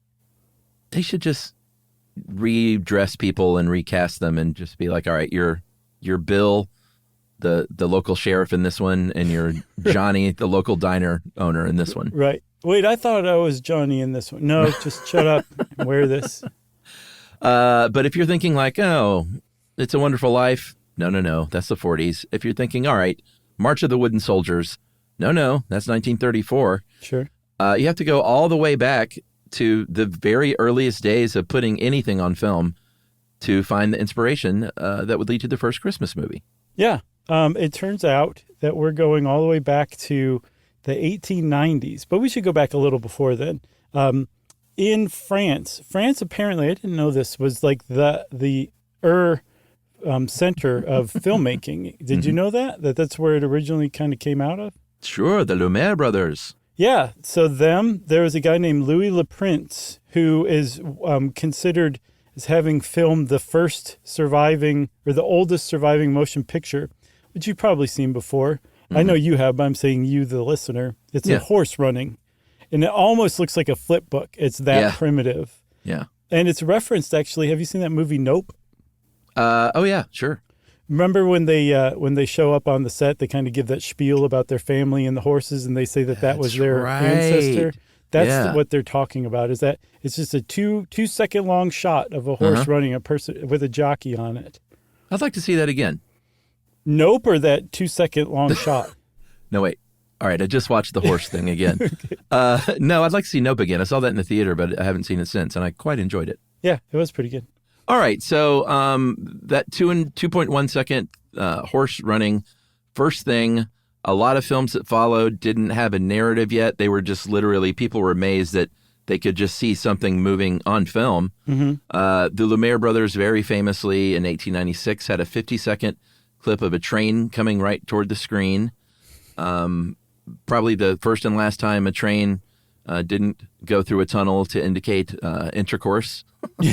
S3: They should just redress people and recast them and just be like, all right, you're Bill, the local sheriff in this one, and you're Johnny, the local diner owner in this one.
S2: Right. Wait, I thought I was Johnny in this one. No, just shut up and wear this.
S3: But if you're thinking like, oh, It's a Wonderful Life, no, that's the 40s. If you're thinking, all right, March of the Wooden Soldiers, no, that's 1934.
S2: Sure.
S3: You have to go all the way back to the very earliest days of putting anything on film to find the inspiration that would lead to the first Christmas movie.
S2: Yeah. It turns out that we're going all the way back to the 1890s, but we should go back a little before then. In France apparently, I didn't know this, was like the center of filmmaking. Did you know that's where it originally kind of came out of?
S3: Sure, the Lumiere brothers.
S2: Yeah. So there was a guy named Louis Le Prince who is considered as having filmed the first surviving or the oldest surviving motion picture, which you've probably seen before. Mm-hmm. I know you have, but I'm saying you, the listener. It's a horse running, and it almost looks like a flip book. It's that primitive.
S3: Yeah.
S2: And it's referenced, actually. Have you seen that movie Nope?
S3: Oh, yeah, sure.
S2: Remember when they show up on the set, they kind of give that spiel about their family and the horses, and they say that was their ancestor? That's what they're talking about, is that it's just a 2-second long shot of a horse running, a person with a jockey on it.
S3: I'd like to see that again.
S2: Nope, or that 2-second long shot?
S3: No, wait. All right, I just watched the horse thing again. No, I'd like to see Nope again. I saw that in the theater, but I haven't seen it since, and I quite enjoyed it.
S2: Yeah, it was pretty good.
S3: All right, so that 2.1 second horse running, first thing A lot of films that followed didn't have a narrative yet. They were just literally, people were amazed that they could just see something moving on film.
S2: Mm-hmm.
S3: The Lumiere brothers very famously in 1896 had a 50-second clip of a train coming right toward the screen. Probably the first and last time a train didn't go through a tunnel to indicate intercourse.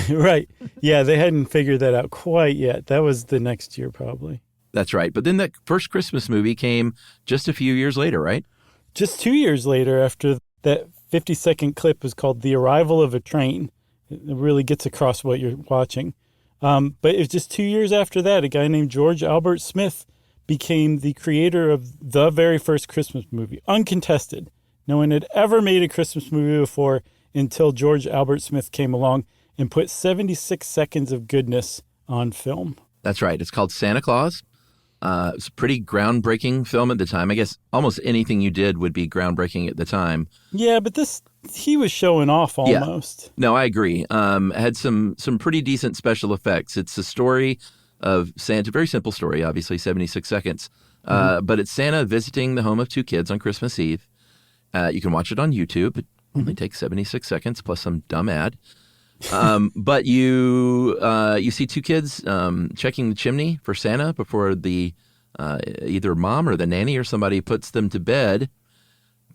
S2: Right. Yeah, they hadn't figured that out quite yet. That was the next year probably.
S3: That's right. But then that first Christmas movie came just a few years later, right?
S2: Just 2 years later, after that 50-second clip was called The Arrival of a Train. It really gets across what you're watching. But it was just 2 years after that, a guy named George Albert Smith became the creator of the very first Christmas movie, uncontested. No one had ever made a Christmas movie before until George Albert Smith came along and put 76 seconds of goodness on film.
S3: That's right. It's called Santa Claus. It's a pretty groundbreaking film at the time. I guess almost anything you did would be groundbreaking at the time.
S2: Yeah, but he was showing off almost.
S3: Yeah. No, I agree. Had some pretty decent special effects. It's a story of Santa, very simple story, obviously, 76 seconds. But it's Santa visiting the home of two kids on Christmas Eve. You can watch it on YouTube. It only takes 76 seconds plus some dumb ad. But you see two kids checking the chimney for Santa before the either mom or the nanny or somebody puts them to bed.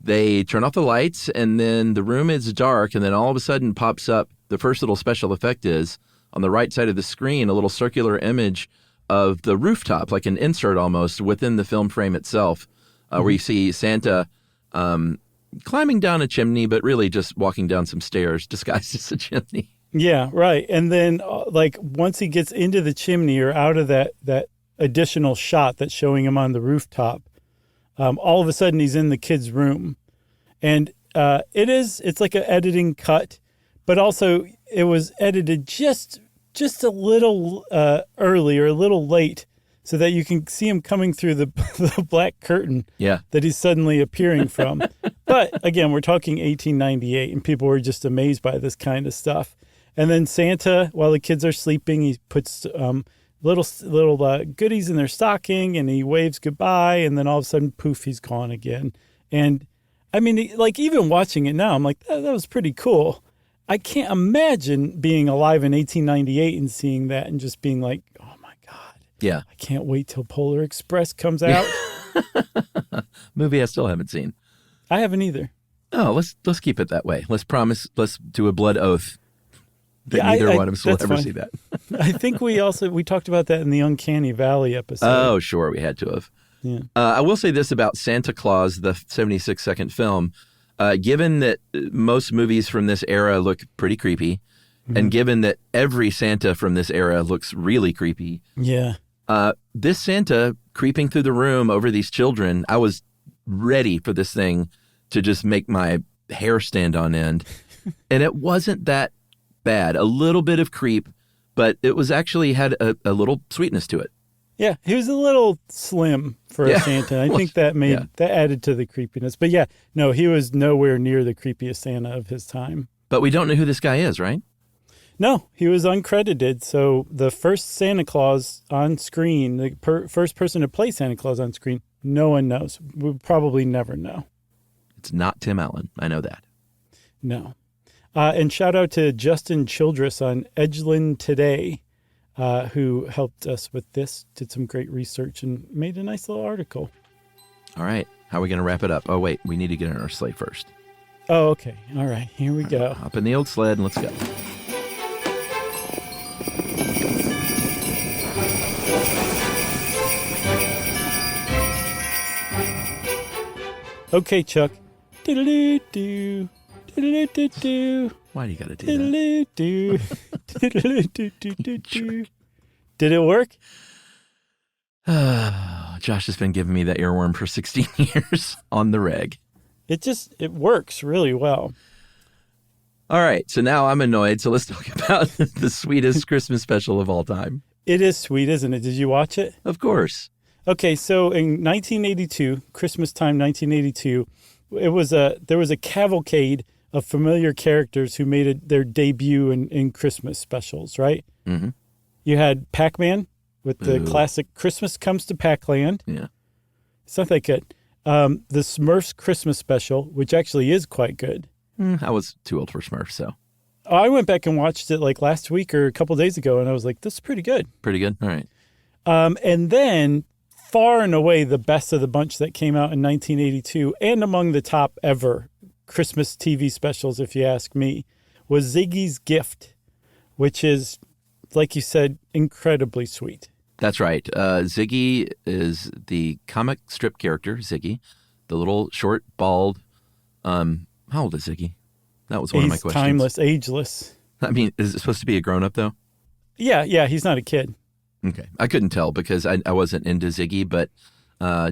S3: They turn off the lights, and then the room is dark, and then all of a sudden pops up, the first little special effect is, on the right side of the screen, a little circular image of the rooftop, like an insert almost, within the film frame itself, where you see Santa climbing down a chimney, but really just walking down some stairs disguised as a chimney.
S2: Yeah, right. And then once he gets into the chimney or out of that additional shot that's showing him on the rooftop, all of a sudden he's in the kid's room. And it's like an editing cut, but also it was edited just a little early or a little late so that you can see him coming through the black curtain that he's suddenly appearing from. But again, we're talking 1898 and people were just amazed by this kind of stuff. And then Santa, while the kids are sleeping, he puts little goodies in their stocking and he waves goodbye. And then all of a sudden, poof, he's gone again. And I mean, like even watching it now, I'm like, that was pretty cool. I can't imagine being alive in 1898 and seeing that and just being like, oh my God.
S3: Yeah.
S2: I can't wait till Polar Express comes out.
S3: Movie I still haven't seen.
S2: I haven't either.
S3: Oh, let's keep it that way. Let's do a blood oath that neither one of us will ever see that.
S2: I think we talked about that in the Uncanny Valley episode.
S3: Oh, sure. We had to have.
S2: Yeah.
S3: I will say this about Santa Claus, the 76-second film. Given that most movies from this era look pretty creepy, and given that every Santa from this era looks really creepy, this Santa creeping through the room over these children, I was ready for this thing to just make my hair stand on end. And it wasn't that bad. A little bit of creep, but it was actually had a little sweetness to it.
S2: Yeah, he was a little slim for a Santa. I think that that added to the creepiness. But yeah, no, he was nowhere near the creepiest Santa of his time.
S3: But we don't know who this guy is, right?
S2: No, he was uncredited. So the first Santa Claus on screen, the first person to play Santa Claus on screen, no one knows. We'll probably never know.
S3: It's not Tim Allen. I know that.
S2: No. And shout out to Justin Childress on Edgeland Today, who helped us with this, did some great research, and made a nice little article.
S3: All right. How are we going to wrap it up? Oh, wait. We need to get in our sleigh first.
S2: Oh, okay. All right. Here we go.
S3: Hop in the old sled and let's go.
S2: Okay, Chuck. Do-do-do-do. Do-do-do-do-do.
S3: Why do you got to do that?
S2: Do-do-do. Do-do-do-do-do-do. Did it work?
S3: Josh has been giving me that earworm for 16 years on the reg.
S2: It works really well.
S3: All right. So now I'm annoyed. So let's talk about the sweetest Christmas special of all time.
S2: It is sweet, isn't it? Did you watch it?
S3: Of course.
S2: Okay. So in 1982, Christmas time, 1982, there was a cavalcade of familiar characters who made their debut in Christmas specials, right?
S3: Mm-hmm.
S2: You had Pac-Man with the classic Christmas Comes to Pac-Land.
S3: Yeah.
S2: It's not that good. the Smurfs Christmas special, which actually is quite good.
S3: I was too old for Smurfs, so.
S2: I went back and watched it like last week or a couple days ago, and I was like, this is pretty good.
S3: Pretty good? All right.
S2: And then far and away the best of the bunch that came out in 1982 and among the top ever Christmas TV specials, if you ask me, was Ziggy's Gift, which is, like you said, incredibly sweet.
S3: That's right. Ziggy is the comic strip character, Ziggy, the little short, bald. How old is Ziggy? That was one of my questions.
S2: He's timeless, ageless.
S3: I mean, is it supposed to be a grown-up, though?
S2: Yeah, he's not a kid.
S3: Okay. I couldn't tell because I wasn't into Ziggy, but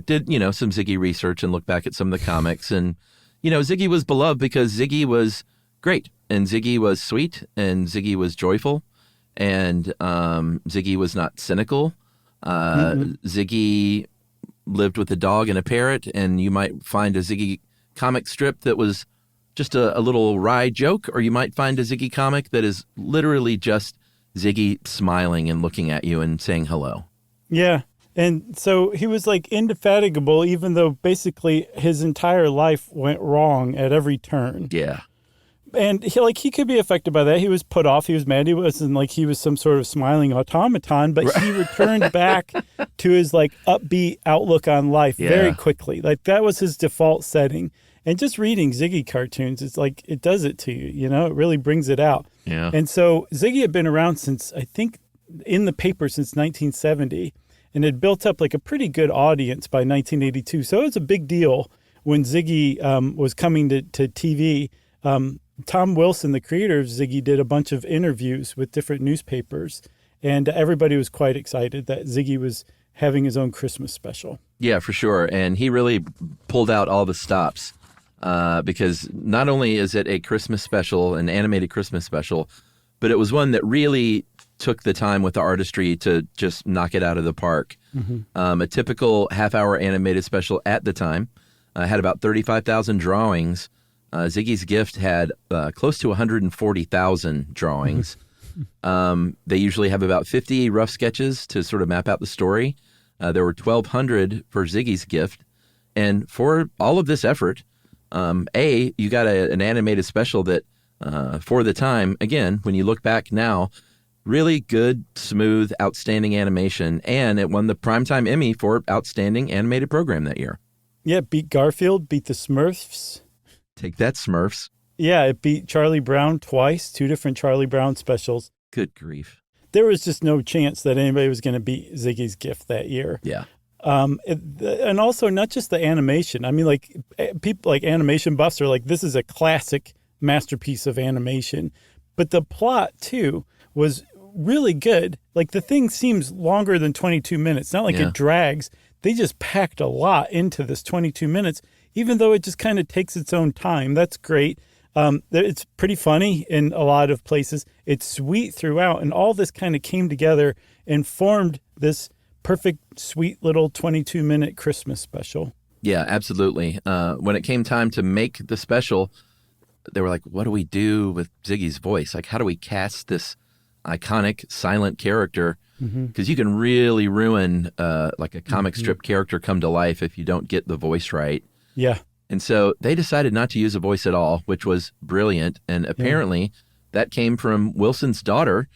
S3: did, some Ziggy research and look back at some of the comics. And, Ziggy was beloved because Ziggy was great, and Ziggy was sweet, and Ziggy was joyful, and Ziggy was not cynical. Ziggy lived with a dog and a parrot, and you might find a Ziggy comic strip that was just a little wry joke, or you might find a Ziggy comic that is literally just Ziggy smiling and looking at you and saying hello. Yeah.
S2: And so he was like indefatigable, even though basically his entire life went wrong at every turn.
S3: Yeah.
S2: And he could be affected by that. He was put off. He was mad. He wasn't like he was some sort of smiling automaton, but he returned back to his upbeat outlook on life very quickly. That was his default setting. And just reading Ziggy cartoons, it's it does it to you, it really brings it out.
S3: Yeah.
S2: And so Ziggy had been around since, I think, in the paper since 1970, and had built up a pretty good audience by 1982. So it was a big deal when Ziggy was coming to TV. Tom Wilson, the creator of Ziggy, did a bunch of interviews with different newspapers, and everybody was quite excited that Ziggy was having his own Christmas special.
S3: Yeah, for sure. And he really pulled out all the stops. Because not only is it a Christmas special, an animated Christmas special, but it was one that really took the time with the artistry to just knock it out of the park. Mm-hmm. A typical half-hour animated special at the time had about 35,000 drawings. Ziggy's Gift had close to 140,000 drawings. They usually have about 50 rough sketches to sort of map out the story. There were 1,200 for Ziggy's Gift. And for all of this effort, you got an animated special that, for the time, again, when you look back now, really good, smooth, outstanding animation, and it won the Primetime Emmy for Outstanding Animated Program that year.
S2: Yeah, it beat Garfield, beat the Smurfs.
S3: Take that, Smurfs.
S2: Yeah, it beat Charlie Brown twice, 2 different Charlie Brown specials.
S3: Good grief.
S2: There was just no chance that anybody was going to beat Ziggy's Gift that year.
S3: Yeah.
S2: And also not just the animation. I mean, people animation buffs are this is a classic masterpiece of animation. But the plot, too, was really good. The thing seems longer than 22 minutes. Not it drags. They just packed a lot into this 22 minutes, even though it just kind of takes its own time. That's great. It's pretty funny in a lot of places. It's sweet throughout. And all this kind of came together and formed this perfect, sweet little 22-minute Christmas special.
S3: Yeah, absolutely. When it came time to make the special, they were like, what do we do with Ziggy's voice? How do we cast this iconic silent character? Because you can really ruin a comic strip character come to life if you don't get the voice right.
S2: Yeah.
S3: And so they decided not to use a voice at all, which was brilliant. And apparently that came from Wilson's daughter,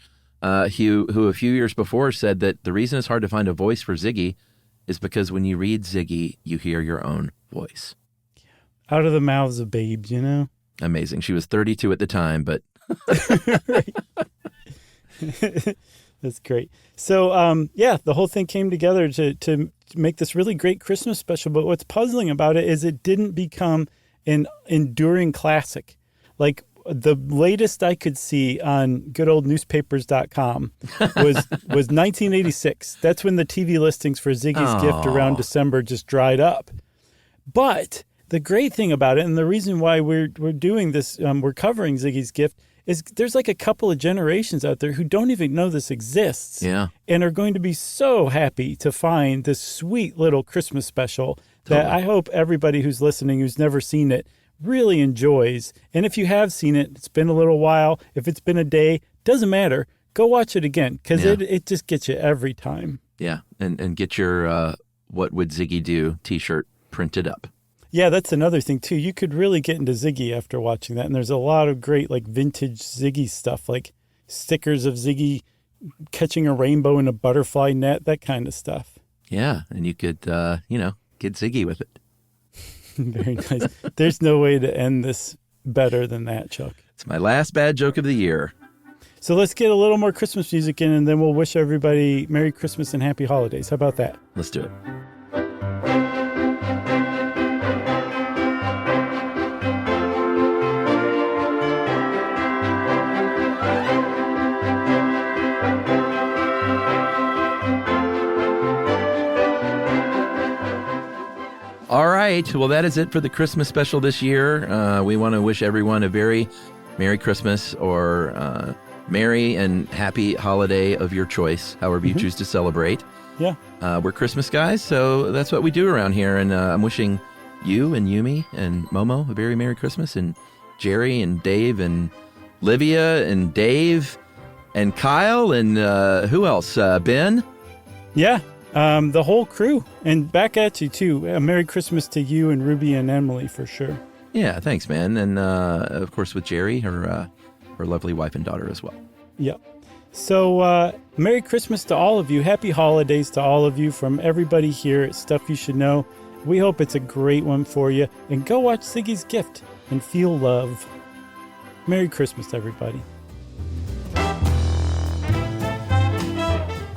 S3: who a few years before said that the reason it's hard to find a voice for Ziggy is because when you read Ziggy, you hear your own voice.
S2: Out of the mouths of babes,
S3: Amazing. She was 32 at the time, but...
S2: That's great. So, the whole thing came together to make this really great Christmas special. But what's puzzling about it is it didn't become an enduring classic. The latest I could see on good old newspapers.com was 1986. That's when the TV listings for Ziggy's Gift around December just dried up. But the great thing about it, and the reason why we're doing this, we're covering Ziggy's Gift, is there's a couple of generations out there who don't even know this exists.
S3: Yeah.
S2: And are going to be so happy to find this sweet little Christmas special that I hope everybody who's listening who's never seen it really enjoys. And if you have seen it, it's been a little while. If it's been a day, doesn't matter. Go watch it again because it just gets you every time.
S3: Yeah. And get your What Would Ziggy Do t-shirt printed up.
S2: Yeah, that's another thing, too. You could really get into Ziggy after watching that. And there's a lot of great, like, vintage Ziggy stuff, like stickers of Ziggy catching a rainbow in a butterfly net, that kind of stuff.
S3: Yeah, and you could, get Ziggy with it.
S2: Very nice. There's no way to end this better than that, Chuck.
S3: It's my last bad joke of the year.
S2: So let's get a little more Christmas music in, and then we'll wish everybody Merry Christmas and Happy Holidays. How about that?
S3: Let's do it. All right. Well, that is it for the Christmas special this year. We want to wish everyone a very Merry Christmas or Merry and Happy Holiday of your choice, however you choose to celebrate.
S2: Yeah.
S3: We're Christmas guys, so that's what we do around here. And I'm wishing you and Yumi and Momo a very Merry Christmas, and Jerry and Dave and Livia and Dave and Kyle and who else? Ben?
S2: Yeah. The whole crew. And back at you, too. Merry Christmas to you and Ruby and Emily, for sure.
S3: Yeah, thanks, man. And, of course, with Jerry, her lovely wife and daughter as well.
S2: Yeah. So, Merry Christmas to all of you. Happy holidays to all of you from everybody here at Stuff You Should Know. We hope it's a great one for you. And go watch Ziggy's Gift and feel love. Merry Christmas, everybody.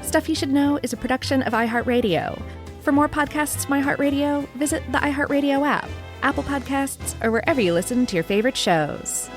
S1: Stuff You Should Know is a production of iHeartRadio. For more podcasts from iHeartRadio, visit the iHeartRadio app, Apple Podcasts, or wherever you listen to your favorite shows.